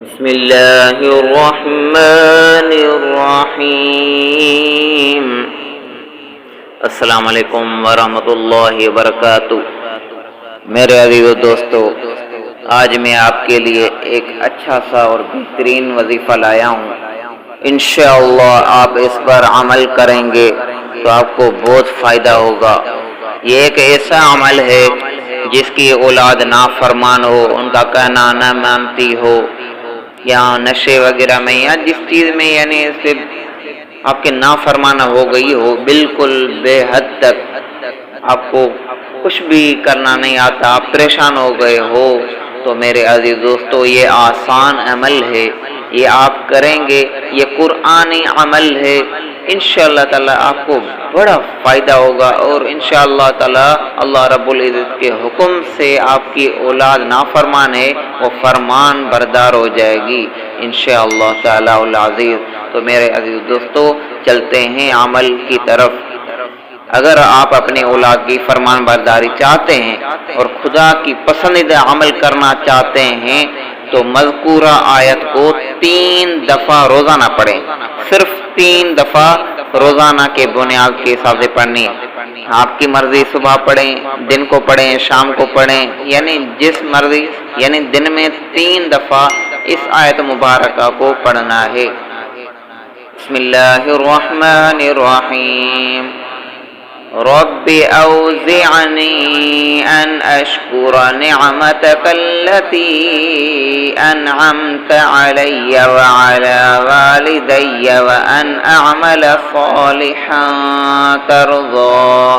بسم اللہ الرحمن الرحیم۔ السلام علیکم ورحمۃ اللہ وبرکاتہ۔ میرے عزیز و دوستو، آج میں آپ کے لیے ایک اچھا سا اور بہترین وظیفہ لایا ہوں۔ انشاءاللہ آپ اس پر عمل کریں گے تو آپ کو بہت فائدہ ہوگا۔ یہ ایک ایسا عمل ہے جس کی اولاد نافرمان ہو، ان کا کہنا نہ مانتی ہو، یا نشے وغیرہ میں یا جس چیز میں یعنی صرف آپ کے نافرمانہ ہو گئی ہو، بالکل بے حد تک آپ کو کچھ بھی کرنا نہیں آتا، آپ پریشان ہو گئے ہو، تو میرے عزیز دوستو یہ آسان عمل ہے، یہ آپ کریں گے، یہ قرآنی عمل ہے، انشاءاللہ تعالی آپ کو بڑا فائدہ ہوگا، اور انشاءاللہ تعالی اللہ رب العزت کے حکم سے آپ کی اولاد نافرمان ہے وہ فرمان بردار ہو جائے گی انشاءاللہ تعالی العزیز۔ تو میرے عزیز دوستو چلتے ہیں عمل کی طرف۔ اگر آپ اپنی اولاد کی فرمان برداری چاہتے ہیں اور خدا کی پسندیدہ عمل کرنا چاہتے ہیں تو مذکورہ آیت کو 3 دفعہ روزانہ پڑھیں، صرف 3 دفعہ روزانہ کے بنیاد کے حساب سے پڑھنی ہے۔ آپ کی مرضی، صبح پڑھیں، دن کو پڑھیں، شام کو پڑھیں، یعنی جس مرضی، یعنی دن میں 3 دفعہ اس آیت مبارکہ کو پڑھنا ہے۔ بسم اللہ الرحمن الرحیم۔ رب اوزعنی ان اشکر نعمتک التي انعمت علی وعلى والدی وان اعمل صالحا ترضاه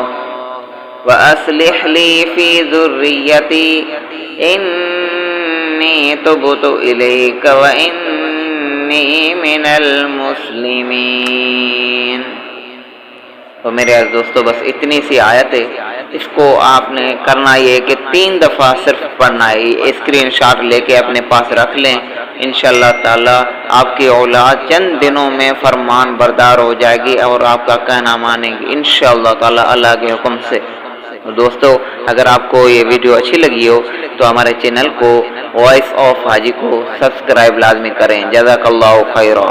واصلح لی فی ذریتی انی تبت الیک وانی من المسلمین۔ تو میرے عزیز دوستو بس اتنی سی آیت ہے، اس کو آپ نے کرنا یہ کہ 3 دفعہ صرف پڑھنا ہے۔ اسکرین شاٹ لے کے اپنے پاس رکھ لیں، انشاءاللہ تعالی آپ کی اولاد چند دنوں میں فرمان بردار ہو جائے گی اور آپ کا کہنا مانیں گی انشاءاللہ تعالی اللہ کے حکم سے۔ دوستو اگر آپ کو یہ ویڈیو اچھی لگی ہو تو ہمارے چینل کو وائس آف حاجی کو سبسکرائب لازمی کریں۔ جزاک اللہ خیرہ۔